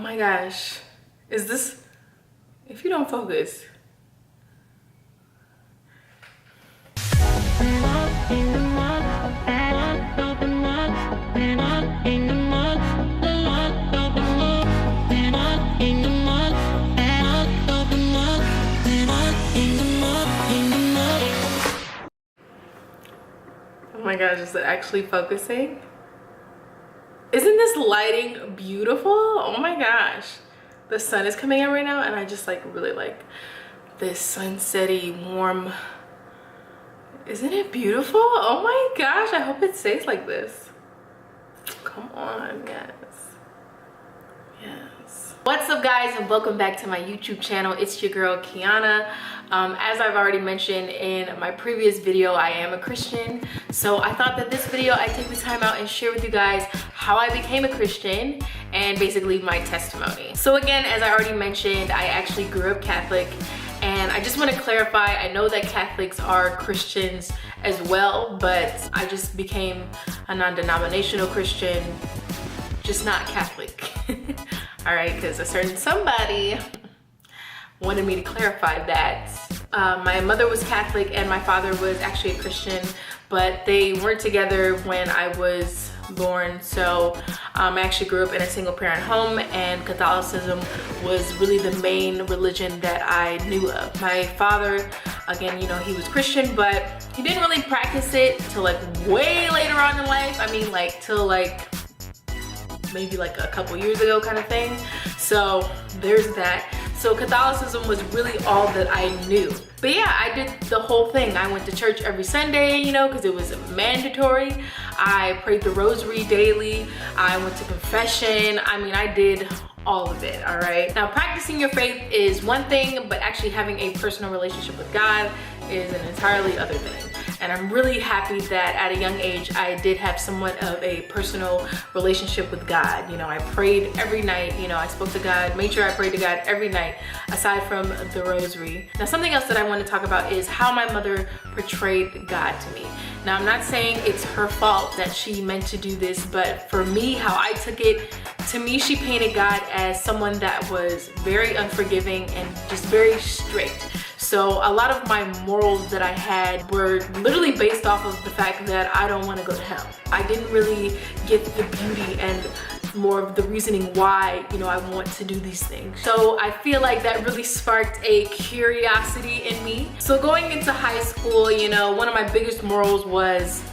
my gosh. Is this, if you don't focus. Oh my gosh, is it actually focusing? Isn't this lighting beautiful? Oh my gosh. The sun is coming out right now and I just like really like this sunsetty warm. Isn't it beautiful? Oh my gosh, I hope it stays like this. Come on, yes. Yes. What's up guys, and welcome back to my YouTube channel. It's your girl Kiana. As I've already mentioned in my previous video, I am a Christian. So I thought that this video I'd take the time out and share with you guys how I became a Christian and basically my testimony. So again, as I already mentioned, I actually grew up Catholic. And I just want to clarify, I know that Catholics are Christians as well, but I just became a non-denominational Christian, just not Catholic. All right, because a certain somebody wanted me to clarify that. My mother was Catholic and my father was actually a Christian, but they weren't together when I was born. So I actually grew up in a single parent home, and Catholicism was really the main religion that I knew of. My father, again, you know, he was Christian, but he didn't really practice it till like way later on in life. I mean, like till like maybe like a couple years ago kind of thing. So there's that. So Catholicism was really all that I knew. But yeah, I did the whole thing. I went to church every Sunday, you know, because it was mandatory. I prayed the rosary daily. I went to confession. I mean, I did all of it, all right? Now, practicing your faith is one thing, but actually having a personal relationship with God is an entirely other thing. And I'm really happy that at a young age, I did have somewhat of a personal relationship with God. You know, I prayed every night, you know, I spoke to God, made sure I prayed to God every night, aside from the rosary. Now, something else that I want to talk about is how my mother portrayed God to me. Now, I'm not saying it's her fault that she meant to do this, but for me, how I took it, to me, she painted God as someone that was very unforgiving and just very strict. So a lot of my morals that I had were literally based off of the fact that I don't want to go to hell. I didn't really get the beauty and more of the reasoning why, you know, I want to do these things. So I feel like that really sparked a curiosity in me. So going into high school, you know, one of my biggest morals was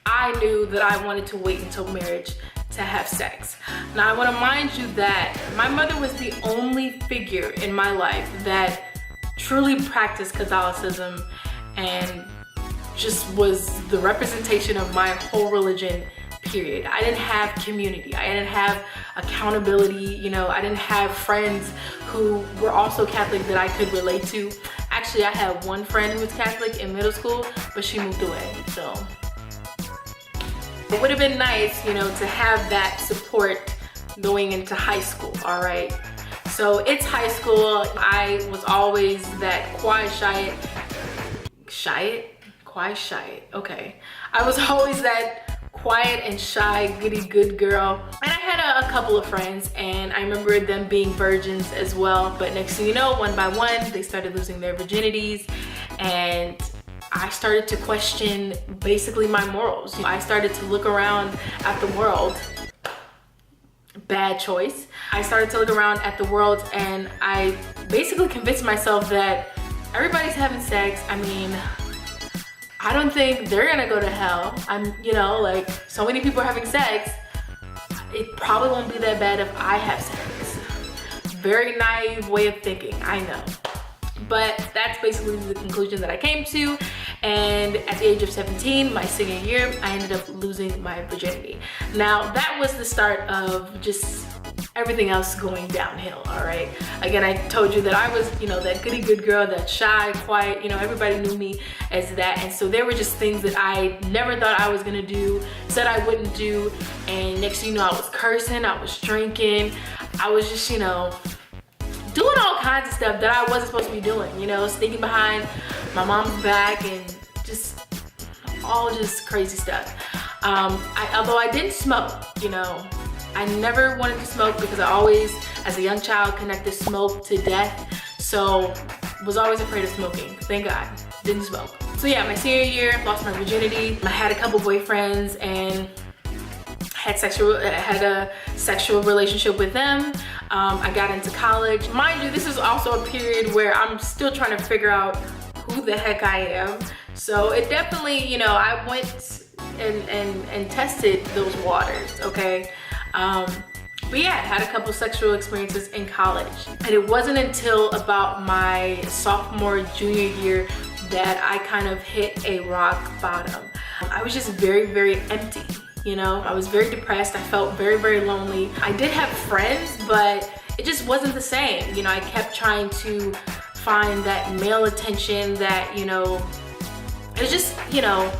I knew that I wanted to wait until marriage to have sex. Now I want to mind you that my mother was the only figure in my life that truly practiced Catholicism and just was the representation of my whole religion, period. I didn't have community. I didn't have accountability. You know, I didn't have friends who were also Catholic that I could relate to. Actually, I had one friend who was Catholic in middle school, but she moved away, so. It would have been nice, you know, to have that support going into high school, all right? So it's high school. I was always that quiet, shy, okay. I was always that quiet and shy, goody good girl. And I had a couple of friends, and I remember them being virgins as well. But next thing you know, one by one, they started losing their virginities, and I started to question basically my morals. I started to look around at the world. Bad choice. I started to look around at the world, and I basically convinced myself that everybody's having sex. I mean, I don't think they're gonna go to hell. You know, like, so many people are having sex. It probably won't be that bad if I have sex. Very naive way of thinking, I know. But that's basically the conclusion that I came to. And at the age of 17, my senior year, I ended up losing my virginity. Now, that was the start of just everything else going downhill, all right? Again, I told you that I was, you know, that goody good girl, that shy, quiet, you know, everybody knew me as that. And so there were just things that I never thought I was gonna do, said I wouldn't do. And next thing you know, I was cursing, I was drinking, I was just, you know, doing all kinds of stuff that I wasn't supposed to be doing, you know, sneaking behind my mom's back and just all just crazy stuff. Although I didn't smoke, you know, I never wanted to smoke because I always, as a young child, connected smoke to death. So was always afraid of smoking. Thank God, didn't smoke. So yeah, my senior year, lost my virginity. I had a couple boyfriends and had a sexual relationship with them. I got into college. Mind you, this is also a period where I'm still trying to figure out who the heck I am. So it definitely, you know, I went and tested those waters, okay? But yeah, I had a couple sexual experiences in college. And it wasn't until about my sophomore, junior year that I kind of hit a rock bottom. I was just very, very empty. You know, I was very depressed. I felt very, very lonely. I did have friends, but it just wasn't the same. You know, I kept trying to find that male attention that, you know, it was just, you know,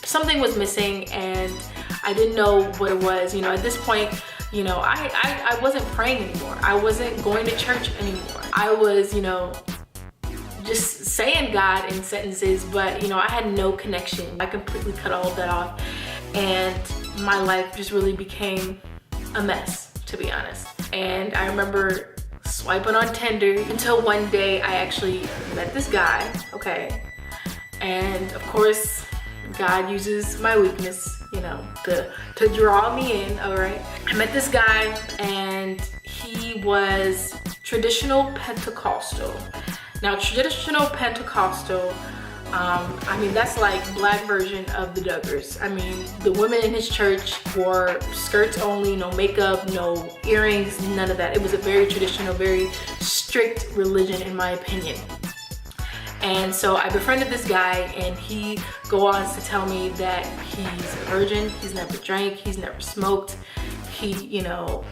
something was missing and I didn't know what it was. You know, at this point, you know, I wasn't praying anymore. I wasn't going to church anymore. I was, you know, just saying God in sentences, but, you know, I had no connection. I completely cut all of that off. And my life just really became a mess, to be honest. And I remember swiping on Tinder until one day I actually met this guy, okay? And of course, God uses my weakness, you know, to draw me in, all right? I met this guy and he was traditional Pentecostal. Now, traditional Pentecostal, I mean, that's like black version of the Duggars. I mean, the women in his church wore skirts only, no makeup, no earrings, none of that. It was a very traditional, very strict religion in my opinion. And so I befriended this guy and he goes on to tell me that he's a virgin, he's never drank, he's never smoked, he, you know,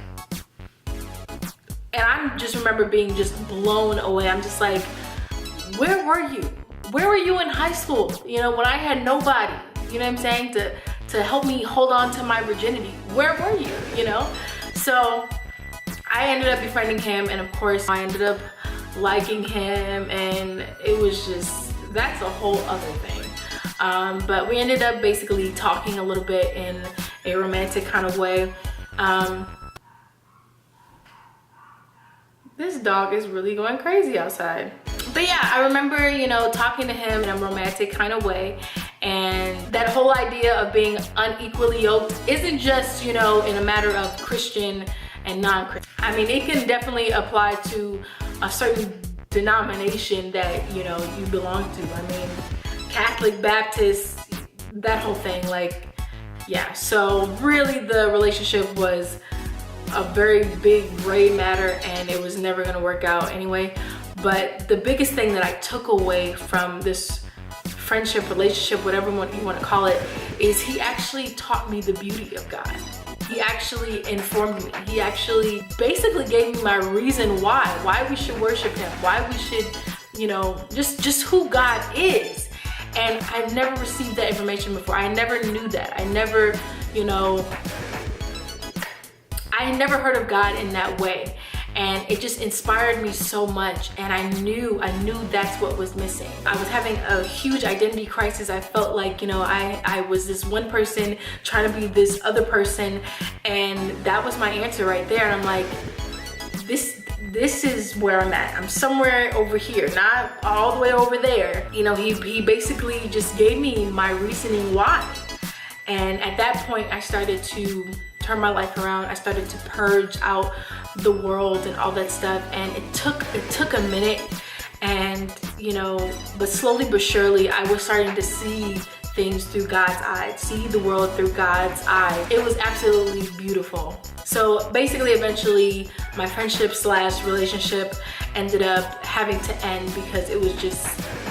and I just remember being just blown away. I'm just like, where were you? Where were you in high school? You know, when I had nobody, you know what I'm saying, to help me hold on to my virginity. Where were you, you know? So I ended up befriending him and of course I ended up liking him and it was just, that's a whole other thing. But we ended up basically talking a little bit in a romantic kind of way. This dog is really going crazy outside. But yeah, I remember, you know, talking to him in a romantic kind of way. And that whole idea of being unequally yoked isn't just, you know, in a matter of Christian and non-Christian. I mean, it can definitely apply to a certain denomination that, you know, you belong to. I mean, Catholic, Baptist, that whole thing, like, yeah. So really the relationship was a very big gray matter and it was never gonna work out anyway. But the biggest thing that I took away from this friendship, relationship, whatever you want to call it, is he actually taught me the beauty of God. He actually informed me. He actually basically gave me my reason why we should worship him, why we should, you know, just who God is. And I've never received that information before. I never knew that. I never, you know, I had never heard of God in that way. And it just inspired me so much, and I knew that's what was missing. I was having a huge identity crisis. I felt like, you know, I was this one person trying to be this other person, and that was my answer right there. And I'm like, this is where I'm at. I'm somewhere over here, not all the way over there. You know, he basically just gave me my reasoning why. And at that point, I started to turn my life around. I started to purge out the world and all that stuff, and it took a minute, and you know, but slowly but surely I was starting to see things through God's eyes, see the world through God's eyes. It was absolutely beautiful. So basically, eventually my friendship / relationship ended up having to end because it was just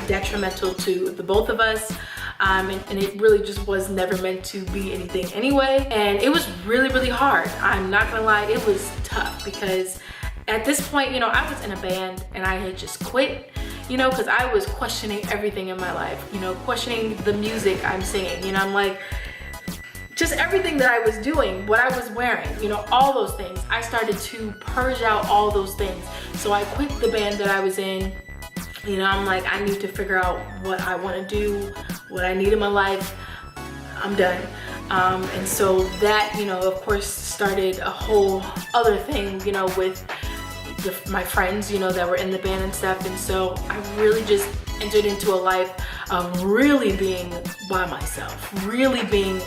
detrimental to the both of us. And it really just was never meant to be anything anyway. And it was really, really hard. I'm not gonna lie, it was tough because at this point, you know, I was in a band and I had just quit, you know, because I was questioning everything in my life, you know, questioning the music I'm singing, you know, I'm like, just everything that I was doing, what I was wearing, you know, all those things. I started to purge out all those things. So I quit the band that I was in. You know, I'm like, I need to figure out what I want to do, what I need in my life. I'm done. And so that, you know, of course started a whole other thing, you know, with my friends, you know, that were in the band and stuff. And so I really just entered into a life of really being by myself, really being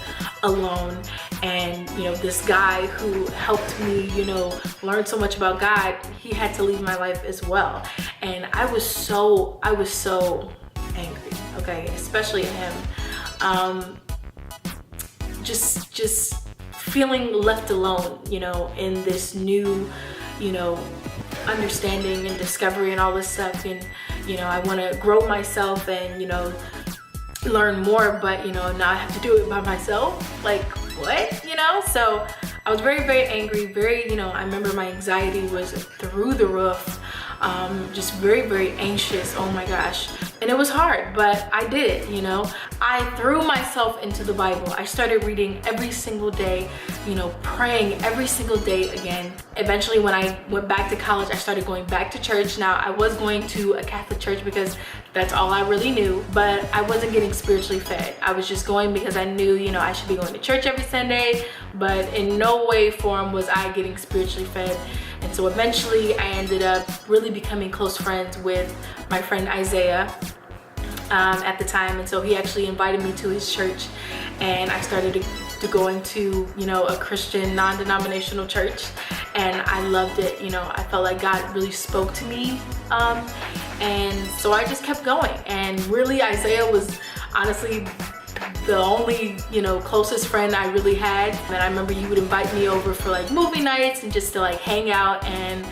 alone. And, you know, this guy who helped me, you know, learn so much about God, he had to leave my life as well. And I was so angry, okay, especially at him. Just feeling left alone, you know, in this new, you know, understanding and discovery and all this stuff. And, you know, I want to grow myself and, you know, learn more, but, you know, now I have to do it by myself. Like, what? You know? So I was very, very angry, very, you know, I remember my anxiety was through the roof. Just very, very anxious. Oh my gosh. And it was hard, but I did it, you know. I threw myself into the Bible. I started reading every single day, you know, praying every single day again. Eventually, when I went back to college, I started going back to church. Now, I was going to a Catholic church because that's all I really knew, but I wasn't getting spiritually fed. I was just going because I knew, you know, I should be going to church every Sunday, but in no way, form was I getting spiritually fed. And so eventually I ended up really becoming close friends with my friend Isaiah at the time. And so he actually invited me to his church, and I started to going to, you know, a Christian non-denominational church, and I loved it. You know, I felt like God really spoke to me. And so I just kept going. And really, Isaiah was honestly the only, you know, closest friend I really had. And I remember he would invite me over for like movie nights and just to like hang out. And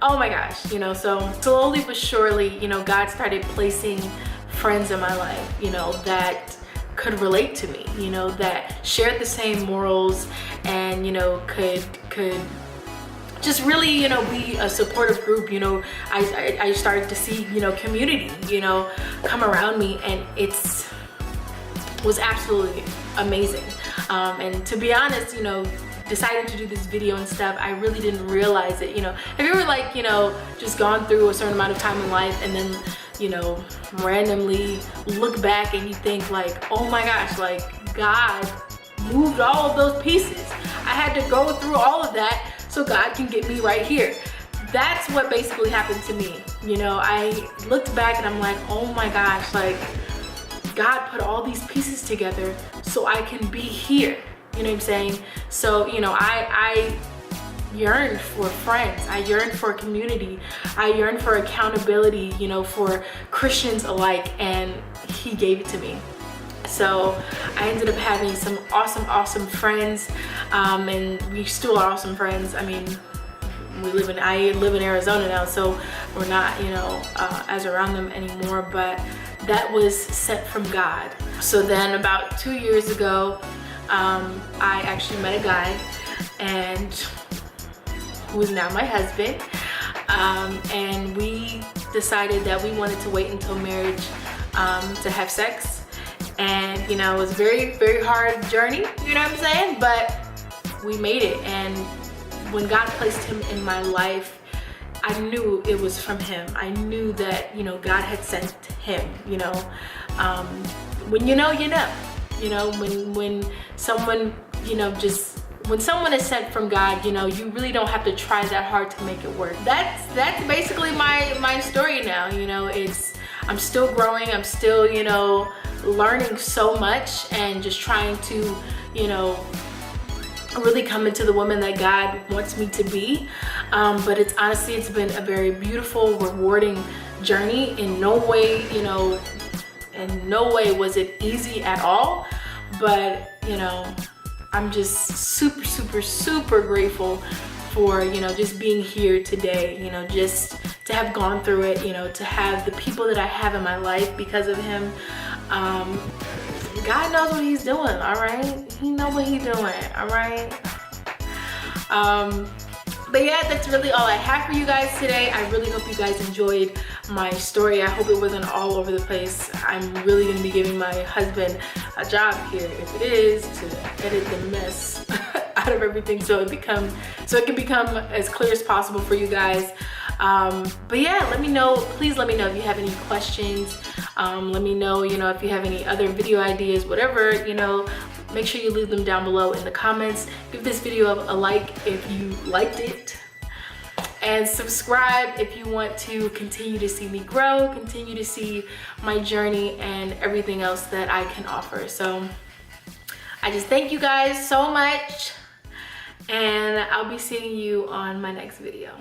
oh my gosh, you know, so slowly but surely, you know, God started placing friends in my life, you know, that could relate to me, you know, that shared the same morals and, you know, could just really, you know, be a supportive group. You know, I started to see, you know, community, you know, come around me, and was absolutely amazing. And to be honest, you know, deciding to do this video and stuff, I really didn't realize it. You know, have you ever like, you know, just gone through a certain amount of time in life and then, you know, randomly look back and you think like, oh my gosh, like God moved all of those pieces. I had to go through all of that so God can get me right here. That's what basically happened to me. You know, I looked back and I'm like, oh my gosh, like God put all these pieces together so I can be here. You know what I'm saying? So, you know, I yearned for friends. I yearned for community. I yearned for accountability, you know, for Christians alike, and he gave it to me. So I ended up having some awesome friends, and we still are awesome friends. I mean, I live in Arizona now, so we're not, you know, as around them anymore, but that was sent from God. So then about 2 years ago, I actually met a guy, and who is now my husband, and we decided that we wanted to wait until marriage to have sex. And, you know, it was a very, very hard journey, you know what I'm saying? But we made it. And when God placed him in my life, I knew it was from him. I knew that, you know, God had sent him, you know. When you know, you know. You know, when someone, you know, just, when someone is sent from God, you know, you really don't have to try that hard to make it work. That's basically my story now, you know. I'm still growing. I'm still, you know, learning so much and just trying to, you know, really come into the woman that God wants me to be. But it's been a very beautiful, rewarding journey. In no way, you know, in no way was it easy at all. But, you know, I'm just super grateful for, you know, just being here today, you know, just to have gone through it, you know, to have the people that I have in my life because of him. God knows what he's doing, all right? He knows what he's doing, all right? But yeah, that's really all I have for you guys today. I really hope you guys enjoyed my story. I hope it wasn't all over the place. I'm really gonna be giving my husband a job here, if it is, to edit the mess out of everything so it can become as clear as possible for you guys. But yeah, let me know, please let me know if you have any questions. Let me know, you know, if you have any other video ideas, whatever, you know, make sure you leave them down below in the comments. Give this video a like if you liked it, and subscribe if you want to continue to see me grow, continue to see my journey and everything else that I can offer. So I just thank you guys so much, and I'll be seeing you on my next video.